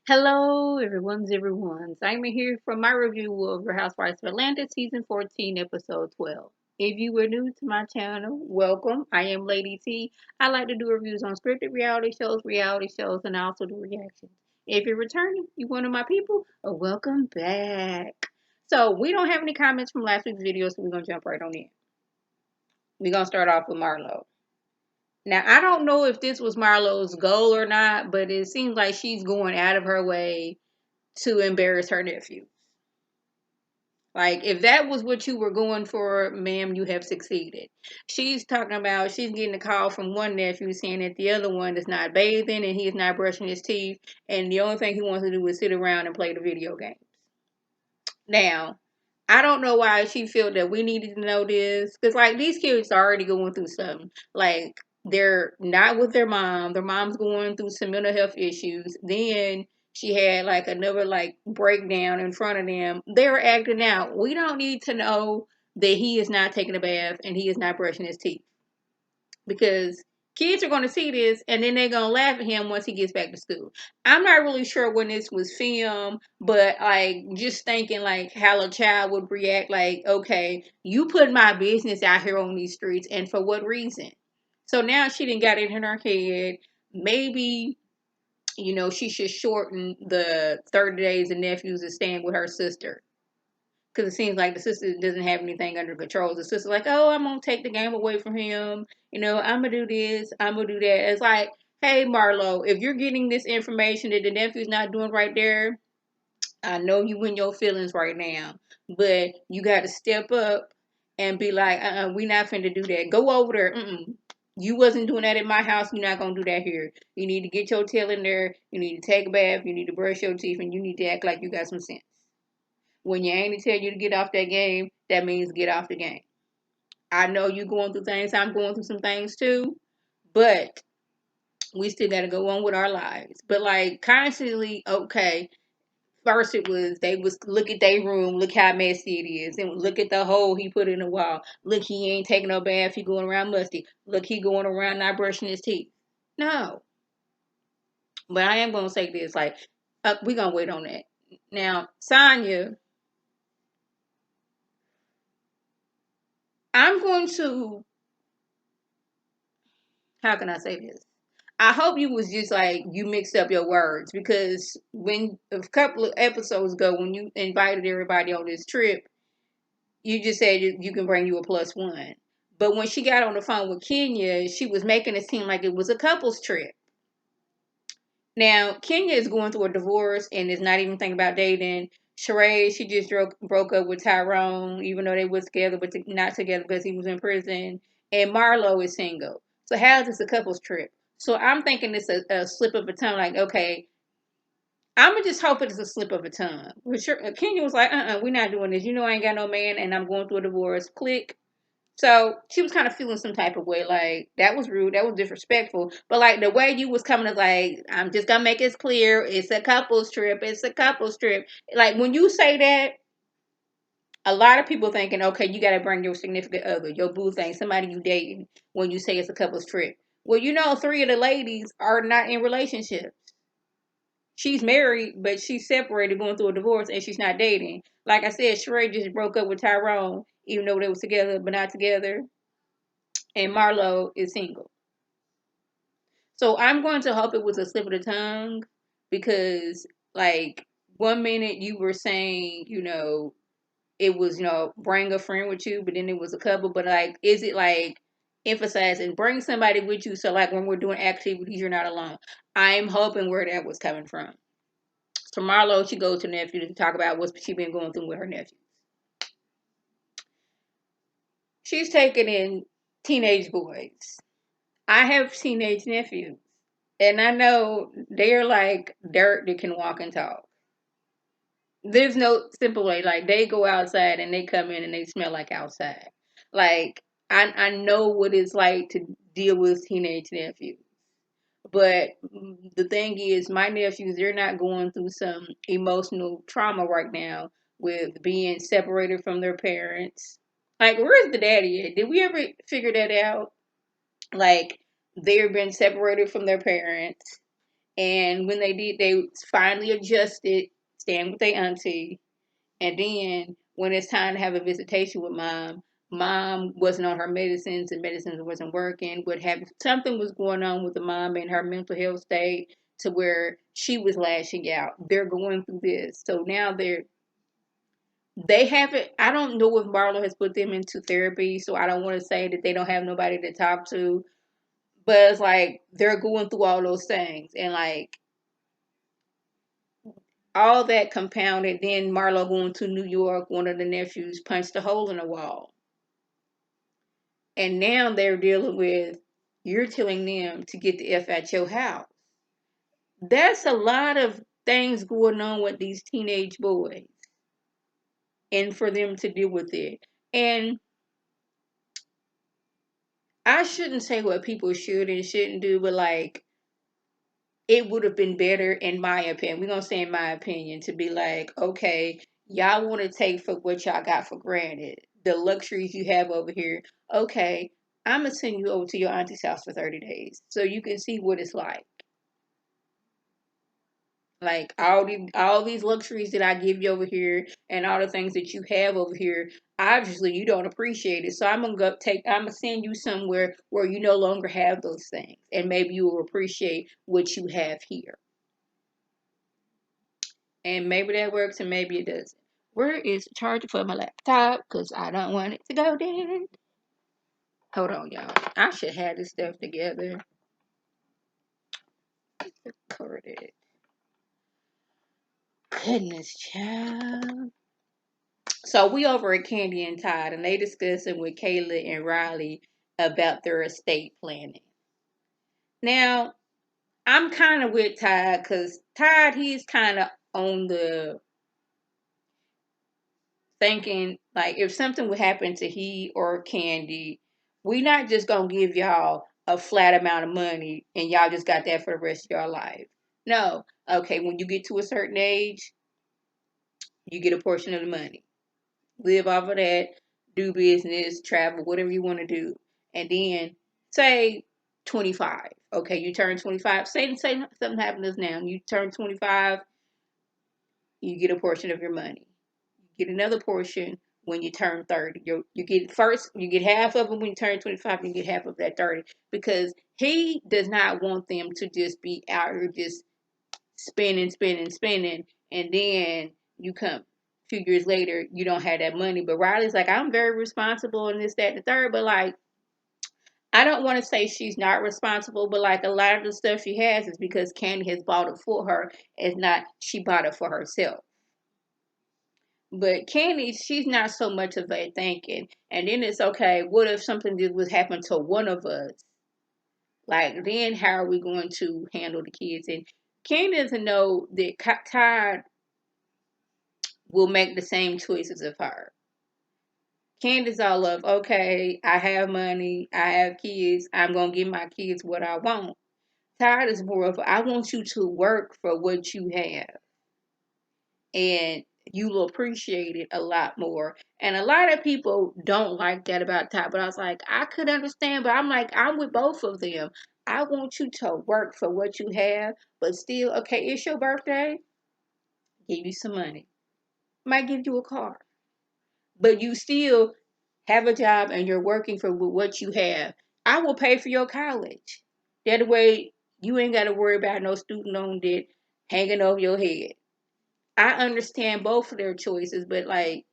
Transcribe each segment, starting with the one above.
Hello, everyone's. I'm here for my review of the Housewives of Atlanta, season 14, episode 12. If you were new to my channel, welcome. I am Lady T. I like to do reviews on scripted reality shows, and I also do reactions. If you're returning, you one of my people, welcome back. So we don't have any comments from last week's video, so we're gonna jump right on in. We're gonna start off with Marlo. Now, I don't know if this was Marlo's goal or not, but it seems like she's going out of her way to embarrass her nephew. Like, if that was what you were going for, ma'am, you have succeeded. She's talking about she's getting a call from one nephew saying that the other one is not bathing and he is not brushing his teeth, and the only thing he wants to do is sit around and play the video games. Now, I don't know why she felt that we needed to know this, because like these kids are already going through something. Like, they're not with their mom. Their mom's going through some mental health issues. Then she had like another like breakdown in front of them. They're acting out. We don't need to know that he is not taking a bath and he is not brushing his teeth, because kids are going to see this and then they're going to laugh at him once he gets back to school. I'm not really sure when this was filmed, but like just thinking like how a child would react, like, okay, you put my business out here on these streets and for what reason? So now she didn't got it in her head. Maybe, she should shorten the 30 days the nephews is staying with her sister, because it seems like the sister doesn't have anything under control. The sister's like, oh, I'm gonna take the game away from him. I'm gonna do this. I'm gonna do that. It's like, hey, Marlo, if you're getting this information that the nephew's not doing right there, I know you in your feelings right now, but you got to step up and be like, we not finna do that. Go over there. You wasn't doing that in my house. You're not gonna do that here. You need to get your tail in there. You need to take a bath. You need to brush your teeth, and you need to act like you got some sense. When your auntie tell you to get off that game, that means get off the game. I know you going through things. I'm going through some things too, but we still got to go on with our lives. But like constantly, okay. First, it was they was look at their room, look how messy it is, and look at the hole he put in the wall. Look, he ain't taking no bath. He going around musty. Look, he going around not brushing his teeth. No, but I am gonna say this: like, we gonna wait on that. Now, Sonya, I'm going to. How can I say this? I hope you was just like you mixed up your words, because when a couple of episodes ago when you invited everybody on this trip, you just said you can bring you a +1. But when she got on the phone with Kenya, she was making it seem like it was a couples trip. Now, Kenya is going through a divorce and is not even thinking about dating. Sheree, she just broke up with Tyrone, even though they was together, but not together because he was in prison. And Marlo is single. So how is this a couples trip? So I'm thinking it's a slip of a tongue. Like, okay, I'm gonna just hope it's a slip of a tongue. But sure, Kenya was like, we're not doing this. I ain't got no man, and I'm going through a divorce. Click. So she was kind of feeling some type of way, like that was rude, that was disrespectful. But like the way you was coming to like, I'm just gonna make it clear, it's a couples trip, it's a couples trip. Like when you say that, a lot of people thinking, okay, you gotta bring your significant other, your boo thing, somebody you dating when you say it's a couples trip. Well, 3 of the ladies are not in relationships. She's married, but she's separated, going through a divorce, and she's not dating. Like I said, Sheree just broke up with Tyrone, even though they was together but not together, and Marlo is single. So I'm going to hope it was a slip of the tongue, because like 1 minute you were saying, it was, bring a friend with you, but then it was a couple. But like, is it like emphasizing bring somebody with you? So like when we're doing activities, you're not alone. I'm hoping where that was coming from. So Marlo, she goes to nephew to talk about what she been going through with her nephew. She's taking in teenage boys. I have teenage nephews. And I know they're like dirt that can walk and talk. There's no simple way. Like they go outside and they come in and they smell like outside. Like I know what it's like to deal with teenage nephews. But the thing is, my nephews, they're not going through some emotional trauma right now with being separated from their parents. Like, where's the daddy at? Did we ever figure that out? Like, they've been separated from their parents, And when they did, they finally adjusted, staying with their auntie. And then when it's time to have a visitation with mom, mom wasn't on her medicines and medicines wasn't working. What happened? Something was going on with the mom and her mental health state to where she was lashing out. They're going through this, so now they haven't. I don't know if Marlo has put them into therapy, so I don't want to say that they don't have nobody to talk to. But it's like they're going through all those things, and like all that compounded. Then Marlo going to New York, one of the nephews punched a hole in the wall. And now they're dealing with you're telling them to get the F at your house. That's a lot of things going on with these teenage boys. And for them to deal with it. And I shouldn't say what people should and shouldn't do, but like it would have been better, in my opinion. We're gonna say in my opinion, to be like, okay, y'all want to take for what y'all got for granted, the luxuries you have over here. Okay, I'm gonna send you over to your auntie's house for 30 days so you can see what it's like. Like all these luxuries that I give you over here and all the things that you have over here, obviously you don't appreciate it. So I'm gonna send you somewhere where you no longer have those things. And maybe you will appreciate what you have here. And maybe that works and maybe it doesn't. Where is the charger for my laptop? Because I don't want it to go dead. Hold on, y'all. I should have this stuff together. Recorded. Goodness, child. So we over at Candy and Todd, and they discussing with Kayla and Riley about their estate planning. Now, I'm kind of with Todd because Todd, he's kind of on the thinking like if something would happen to he or Candy, we not just gonna give y'all a flat amount of money and y'all just got that for the rest of your life. No, okay, when you get to a certain age, you get a portion of the money. Live off of that, do business, travel, whatever you want to do. And then say 25. Okay, you turn 25. Say something happens now. You turn 25, you get a portion of your money. You get another portion when you turn 30. You get half of them when you turn 25, and you get half of that 30. Because he does not want them to just be out here just spending, spending, spending, and then you come a few years later, you don't have that money. But Riley's like, I'm very responsible and this, that, and the third. But like, I don't want to say she's not responsible, but like a lot of the stuff she has is because Candy has bought it for her. It's not she bought it for herself. But Candy, she's not so much of a thinking. And then it's okay, what if something did was happen to one of us? Like, then how are we going to handle the kids? And Candy doesn't know that Todd will make the same choices of her. Candace all of, okay, I have money, I have kids, I'm gonna give my kids what I want. Todd is more of, I want you to work for what you have, and you'll appreciate it a lot more. And a lot of people don't like that about Todd, but I was like, I could understand, but I'm like, I'm with both of them. I want you to work for what you have, but still, okay, it's your birthday, give you some money. Might give you a car. But you still have a job and you're working for what you have. I will pay for your college. That way you ain't got to worry about no student loan debt hanging over your head. I understand both of their choices, but like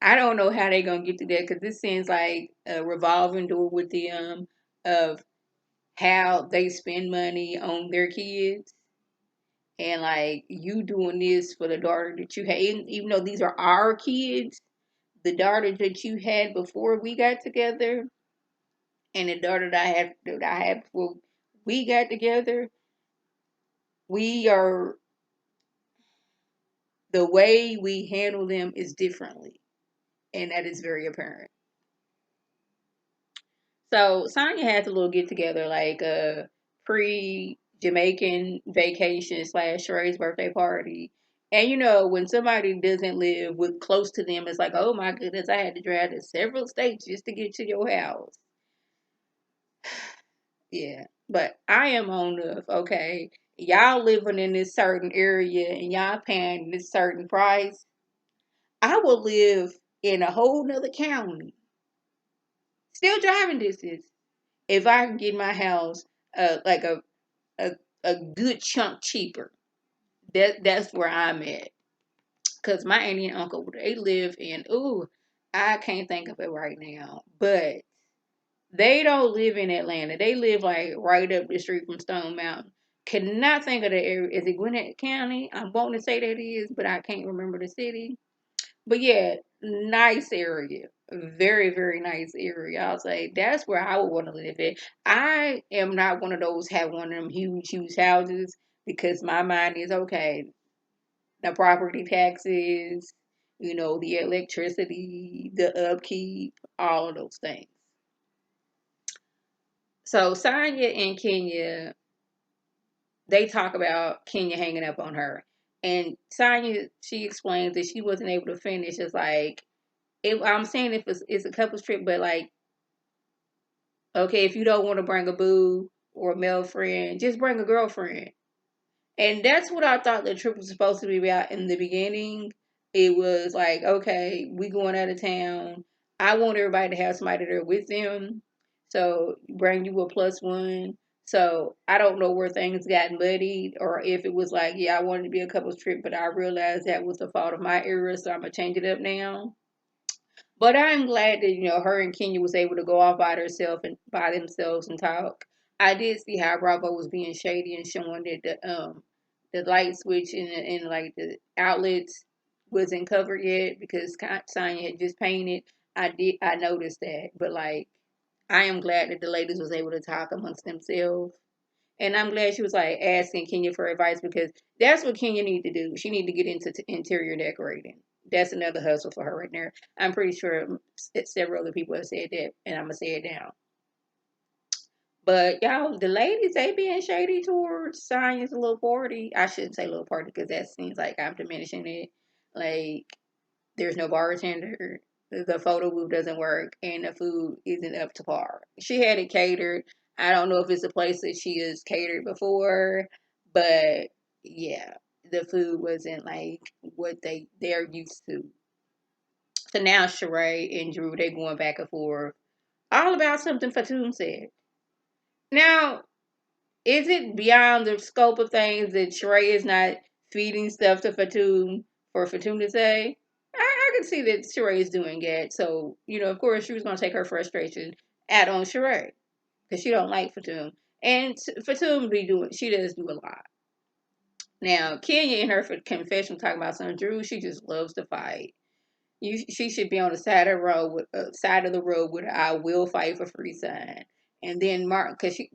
I don't know how they're gonna get to that because this seems like a revolving door with them of how they spend money on their kids. And like you doing this for the daughter that you had, even though these are our kids, the daughter that you had before we got together and the daughter that I had before we got together, we are the way we handle them is differently. And that is very apparent. So Sonya had a little get together like a pre Jamaican vacation slash Sherry's birthday party. And you know, when somebody doesn't live with close to them, it's like, oh my goodness, I had to drive to several states just to get to your house. Yeah. but I am on the okay. Y'all living in this certain area and y'all paying this certain price. I will live in a whole nother county, still driving distance, if I can get my house like a a good chunk cheaper. That's where I'm at. Cause my auntie and uncle they live in ooh, I can't think of it right now, but they don't live in Atlanta. They live like right up the street from Stone Mountain. Cannot think of the area. Is it Gwinnett County? I'm wanting to say that is, but I can't remember the city. But yeah, nice area. Very, very nice area. I'll say that's where I would want to live at. I am not one of those have one of them huge, huge houses because my mind is okay. The property taxes, the electricity, the upkeep, all of those things. So Sonya and Kenya, they talk about Kenya hanging up on her. And Sonya, she explains that she wasn't able to finish. It's like, I'm saying if it's a couple's trip, but like, okay, if you don't want to bring a boo or a male friend, just bring a girlfriend. And that's what I thought the trip was supposed to be about in the beginning. It was like, okay, we going out of town. I want everybody to have somebody there with them. So bring you a plus one. So I don't know where things got muddied or if it was like, yeah, I wanted to be a couple's trip, but I realized that was the fault of my era, so I'm gonna change it up now. But I'm glad that her and Kenya was able to go off by herself and by themselves and talk. I did see how Bravo was being shady and showing that the light switch in like the outlets wasn't covered yet because Sonya had just painted. I noticed that, but like I am glad that the ladies was able to talk amongst themselves. And I'm glad she was like asking Kenya for advice because that's what Kenya need to do. She need to get into interior decorating. That's another hustle for her right there. I'm pretty sure several other people have said that, and I'm gonna say it now. But y'all, the ladies they being shady towards Sonya's little party. I shouldn't say little party because that seems like I'm diminishing it. Like there's no bartender. The photo booth doesn't work, and the food isn't up to par. She had it catered. I don't know if it's a place that she has catered before, but yeah, the food wasn't like what they're used to. So now Sheree and Drew they going back and forth, all about something Fatum said. Now, is it beyond the scope of things that Sheree is not feeding stuff to Fatum for Fatum to say? I can see that Sheree is doing that. So, of course, she was going to take her frustration out on Sheree because she don't like Fatum. And Fatum she does do a lot. Now, Kenya in her confession talking about son Drew, she just loves to fight. She should be on the side of the road with "I will fight for free" sign. And then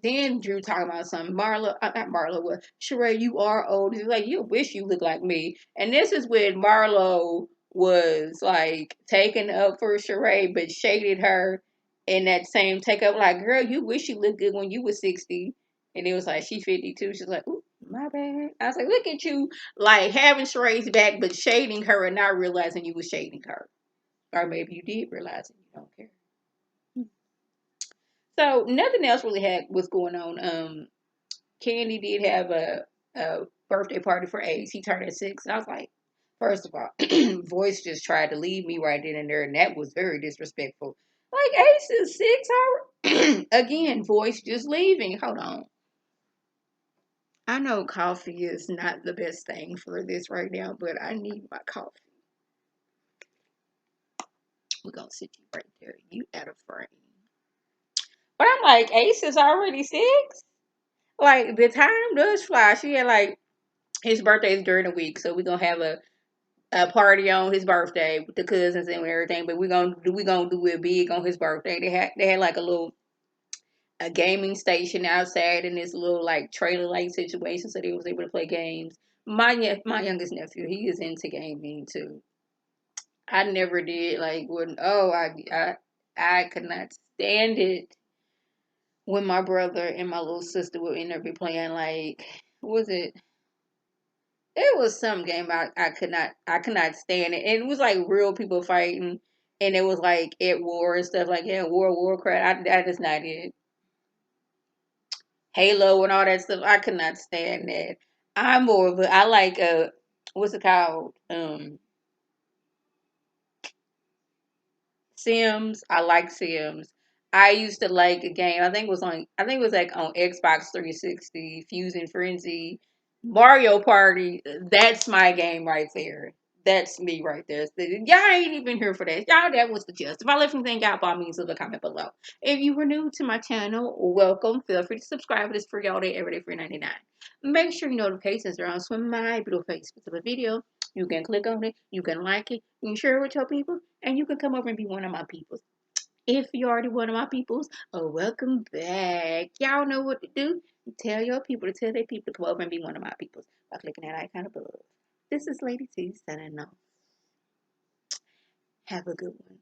then Drew talking about something. Not Marlo, well, Sheree, you are old. He's like, you wish you look like me. And this is when Marlo was like taking up for Sheree, but shaded her in that same take up. Like, girl, you wish you looked good when you were 60. And it was like she 52. She's like, ooh, my bad. I was like, look at you, like having Sheree's back, but shading her and not realizing you were shading her. Or maybe you did realize it. You don't care. So nothing else really had was going on. Candy did have a birthday party for Ace. He turned at 6. I was like, first of all, Voice just tried to leave me right then and there, and that was very disrespectful. Like Ace is 6 hours. Again, Voice just leaving. Hold on. I know coffee is not the best thing for this right now, but I need my coffee. We're gonna sit you right there. You out of frame. But I'm like, Ace is already 6? Like, the time does fly. She had, like, his birthday is during the week, so we're gonna have a party on his birthday with the cousins and everything, but we gonna do it big on his birthday. They had like a gaming station outside in this little like trailer like situation, so they was able to play games. My youngest nephew, he is into gaming too. I never did like when I could not stand it when my brother and my little sister would end up be playing like what was it? It was some game I could not stand it. And it was like real people fighting and it was like at war and stuff like World of Warcraft. I just not it. Halo and all that stuff. I could not stand that. I'm more of a, I like what's it called? Sims. I like Sims. I used to like a game. I think it was like on Xbox 360, Fusion Frenzy, Mario Party. That's my game right there. That's me right there. So, y'all ain't even here for that. Y'all, that was the gist. If I left anything out, by means leave a comment below. If you were new to my channel, welcome. Feel free to subscribe. It's free all day, every day, free 99. Make sure your notifications are on so when my beautiful face of a video. You can click on it, you can like it, you can share it with your people, and you can come over and be one of my peoples. If you're already one of my peoples, oh, welcome back. Y'all know what to do. Tell your people to tell their people to come over and be one of my peoples by clicking that icon above. This is Lady T signing off. Have a good one.